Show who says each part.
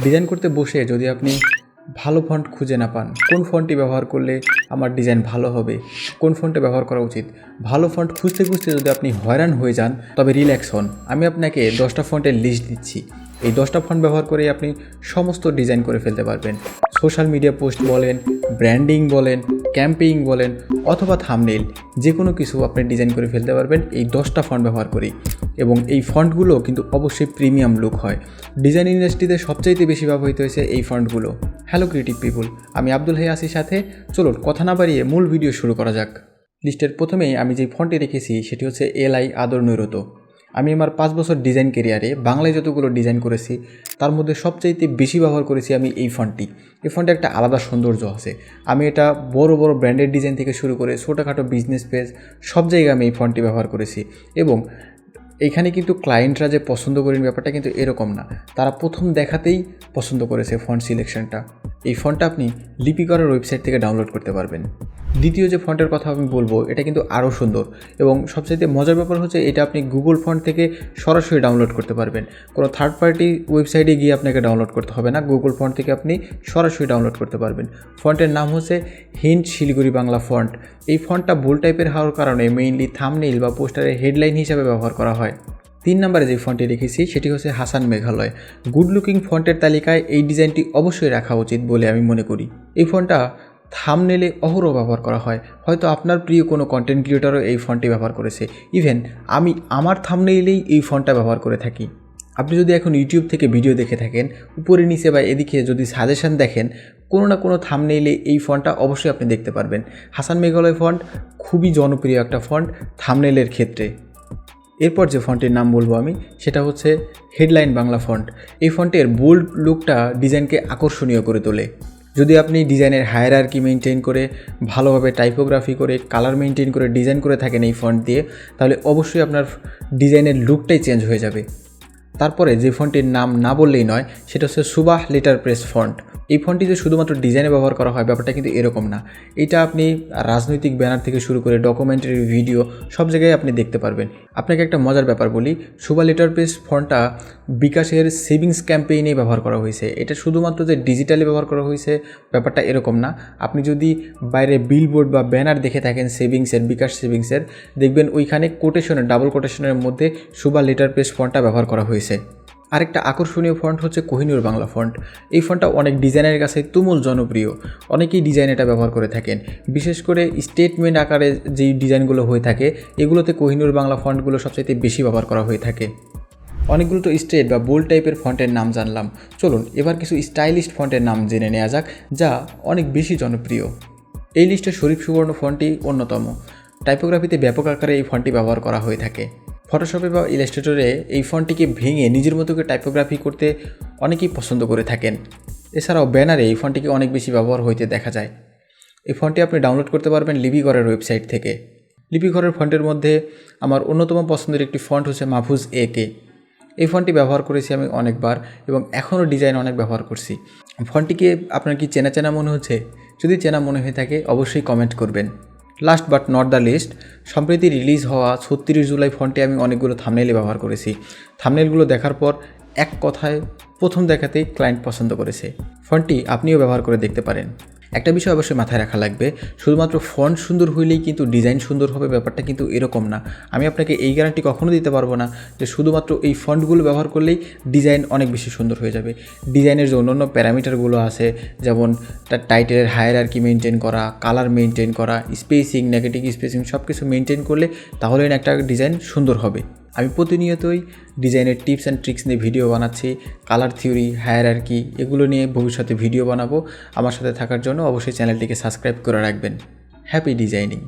Speaker 1: Design করতে বসে যদি আপনি ভালো ফন্ট খুঁজে না পান, কোন ফন্টটি ব্যবহার করলে আমার ডিজাইন ভালো হবে, কোন ফন্টে ব্যবহার করা উচিত, ভালো ফন্ট খুঁজতে খুঁজতে যদি আপনি হয়রান হয়ে যান, তবে রিল্যাক্স হন। আমি আপনাকে 10টা ফন্টের লিস্ট দিচ্ছি। এই 10টা ফন্ট ব্যবহার করে আপনি সমস্ত ডিজাইন করে ফেলতে পারবেন। সোশ্যাল মিডিয়া পোস্ট বলেন, ব্র্যান্ডিং বলেন, ক্যাম্পেইন বলেন অথবা থাম্বনেইল, যে কোনো কিছু আপনি ডিজাইন করে ফেলতে পারবেন এই 10টা ফন্ট ব্যবহার করেই। এবং এই ফন্টগুলো কিন্তু অবশ্যই প্রিমিয়াম লুক হয়। ডিজাইন ইন্ডাস্ট্রিতে সবচাইতে বেশি ব্যবহৃত হয়েছে এই ফন্টগুলো। হ্যালো ক্রিয়েটিভ পিপুল, আমি আব্দুল হাই আসির সাথে। চলুন কথা না বাড়িয়ে মূল ভিডিও শুরু করা যাক। লিস্টের প্রথমেই আমি যে ফন্টটি রেখেছি সেটি হচ্ছে এলআই আদর নৈরত। আমি আমার 5 বছর ডিজাইন কেরিয়ারে বাংলায় যতগুলো ডিজাইন করেছি তার মধ্যে সবচাইতে বেশি ব্যবহার করেছি আমি এই ফন্টটি। এই ফন্টে একটা আলাদা সৌন্দর্য আছে। আমি এটা বড় বড় ব্র্যান্ডের ডিজাইন থেকে শুরু করে ছোটোখাটো বিজনেস পেজ সব জায়গায় আমি এই ফন্টটি ব্যবহার করেছি। এবং এইখানে কিন্তু ক্লায়েন্টরা যে পছন্দ করেন ব্যাপারটা কিন্তু এরকম না, তারা প্রথম দেখাতেই পছন্দ করেছে ফন্ট সিলেকশনটা। এই ফন্টটা আপনি লিপিকরের ওয়েবসাইট থেকে ডাউনলোড করতে পারবেন। দ্বিতীয় যে ফন্টের কথা আমি বলবো এটা কিন্তু আরও সুন্দর এবং সবচাইতে মজার ব্যাপার হচ্ছে এটা আপনি গুগল ফন্ট থেকে সরাসরি ডাউনলোড করতে পারবেন। কোনো থার্ড পার্টি ওয়েবসাইটে গিয়ে আপনাকে ডাউনলোড করতে হবে না, গুগল ফন্ট থেকে আপনি সরাসরি ডাউনলোড করতে পারবেন। ফন্টের নাম হচ্ছে হিন্ট শিলিগুড়ি বাংলা ফন্ট। এই ফন্টটা বোল্ড টাইপের হওয়ার কারণে মেইনলি থাম্বনেইল বা পোস্টারের হেডলাইন হিসাবে ব্যবহার করা হয়। 3 নম্বরে যে ফন্টটি রেখেছি সেটি হচ্ছে হাসান মেঘালয়। গুড লুকিং ফন্টের তালিকায় এই ডিজাইনটি অবশ্যই রাখা উচিত বলে আমি মনে করি। এই ফন্টটা থাম্বনেইলে অহরহ ব্যবহার করা হয়। হয়তো আপনার প্রিয় কোনো কন্টেন্ট ক্রিয়েটরও এই ফন্টটি ব্যবহার করেছে। ইভেন আমি আমার থাম্বনেইলেই এই ফন্টটা ব্যবহার করে থাকি। আপনি যদি এখন ইউটিউব থেকে ভিডিও দেখে থাকেন, উপরে নিচে বা এদিকে যদি সাজেশন দেখেন, কোনো না কোনো থাম্বনেইলে এই ফন্টটা অবশ্যই আপনি দেখতে পারবেন। হাসান মেঘালয় ফন্ট খুবই জনপ্রিয় একটা ফন্ট থাম্বনেইলের ক্ষেত্রে। এরপর যে ফন্টের নাম বলবো আমি সেটা হচ্ছে হেডলাইন বাংলা ফন্ট। এই ফন্টের বোল্ড লুকটা ডিজাইনকে আকর্ষণীয় করে তোলে। যদি আপনি ডিজাইনের হায়ারার্কি মেনটেন করে ভালোভাবে টাইপোগ্রাফি করে কালার মেনটেন করে ডিজাইন করে থাকেন এই ফন্ট দিয়ে, তাহলে অবশ্যই আপনার ডিজাইনের লুকটাই চেঞ্জ হয়ে যাবে। তারপরে যে ফন্টটির নাম না বললেই নয় সেটা হচ্ছে সুবাহ লেটার প্রেস ফন্ট। এই ফন্টটি যে শুধুমাত্র ডিজাইনে ব্যবহার করা হয় ব্যাপারটা কিন্তু এরকম না। এটা আপনি রাজনৈতিক ব্যানার থেকে শুরু করে ডকুমেন্টারি ভিডিও সব জায়গায় আপনি দেখতে পারবেন। আপনাকে একটা মজার ব্যাপার বলি, সুবাহ লেটার প্রেস ফন্টটা বিকাশের সেভিংস ক্যাম্পেইনে ব্যবহার করা হয়েছে। এটা শুধুমাত্র যে ডিজিটালি ব্যবহার করা হয়েছে ব্যাপারটা এরকম না। আপনি যদি বাইরে বিলবোর্ড বা ব্যানার দেখে থাকেন সেভিংসের, বিকাশ সেভিংসের, দেখবেন ওইখানে কোটেশনের ডাবল কোটেশনের মধ্যে সুবাহ লেটার প্রেস ফন্টটা ব্যবহার করা হয়েছে। আরেকটা আকর্ষণীয় ফন্ট হচ্ছে কোহিনূর বাংলা ফন্ট। এই ফন্টটা অনেক ডিজাইনের কাছে তুমুল জনপ্রিয়। অনেকেই ডিজাইন এটা ব্যবহার করে থাকেন। বিশেষ করে স্টেটমেন্ট আকারে যেই ডিজাইনগুলো হয়ে থাকে এগুলোতে কোহিনূর বাংলা ফন্টগুলো সবচাইতে বেশি ব্যবহার করা হয়ে থাকে। অনেকগুলো তো স্ট্রেট বা বোল্ড টাইপের ফন্টের নাম জানলাম। চলুন এবার কিছু স্টাইলিশ ফন্টের নাম জেনে নেওয়া যাক যা অনেক বেশি জনপ্রিয়। এই লিস্টে শরীফ সুবর্ণ ফন্টটি অন্যতম। টাইপোগ্রাফিতে ব্যাপক আকারে এই ফন্টটি ব্যবহার করা হয়ে থাকে। ফটোশপে বা ইলাস্ট্রেটরে এই ফন্টটিকে ভেঙে নিজের মতো করে টাইপোগ্রাফি করতে অনেকেই পছন্দ করে থাকেন। এছাড়াও ব্যানারে এই ফন্টটিকে অনেক বেশি ব্যবহার হইতে দেখা যায়। এই ফন্টটি আপনি ডাউনলোড করতে পারবেন লিপিঘরের ওয়েবসাইট থেকে। লিপিঘরের ফন্টের মধ্যে আমার অন্যতম পছন্দের একটি ফন্ট হচ্ছে মাহফুজ একে। এই ফন্টটি ব্যবহার করেছি আমি অনেকবার এবং এখনও ডিজাইন অনেক ব্যবহার করছি। ফন্টটিকে আপনার কি চেনা চেনা মনে হচ্ছে? যদি চেনা মনে হয়ে থাকে অবশ্যই কমেন্ট করবেন। Last but not the least, সম্প্রতি রিলিজ হওয়া 36 জুলাই ফন্টে আমি অনেকগুলো থাম্বনেইলে ব্যবহার করেছি। থাম্বনেইলগুলো দেখার পর এক কথায় প্রথম দেখাতেই ক্লায়েন্ট পছন্দ করেছে। ফন্টটি আপনিও ব্যবহার করে দেখতে পারেন। একটা বিষয় অবশ্যই মাথায় রাখা লাগবে, শুধুমাত্র ফন্ট সুন্দর হইলেই কিন্তু ডিজাইন সুন্দর হবে ব্যাপারটা কিন্তু এরকম না। আমি আপনাকে এই গ্যারান্টি কখনো দিতে পারবো না যে শুধুমাত্র এই ফন্টগুলো ব্যবহার করলেই ডিজাইন অনেক বেশি সুন্দর হয়ে যাবে। ডিজাইনের যে অন্যান্য প্যারামিটারগুলো আছে, যেমন তার টাইটেলের হায়ারার্কি মেনটেন করা, কালার মেনটেন করা, স্পেসিং, নেগেটিভ স্পেসিং সব কিছু মেনটেন করলে তাহলে একটা ডিজাইন সুন্দর হবে। আমি প্রতিনিয়তই ডিজাইনের টিপস অ্যান্ড ট্রিক্স নিয়ে ভিডিও বানাচ্ছি। কালার থিওরি, হায়ারার্কি এগুলো নিয়ে ভবিষ্যতে ভিডিও বানাবো। আমার সাথে থাকার জন্য অবশ্যই চ্যানেলটিকে সাবস্ক্রাইব করে রাখবেন। Happy designing.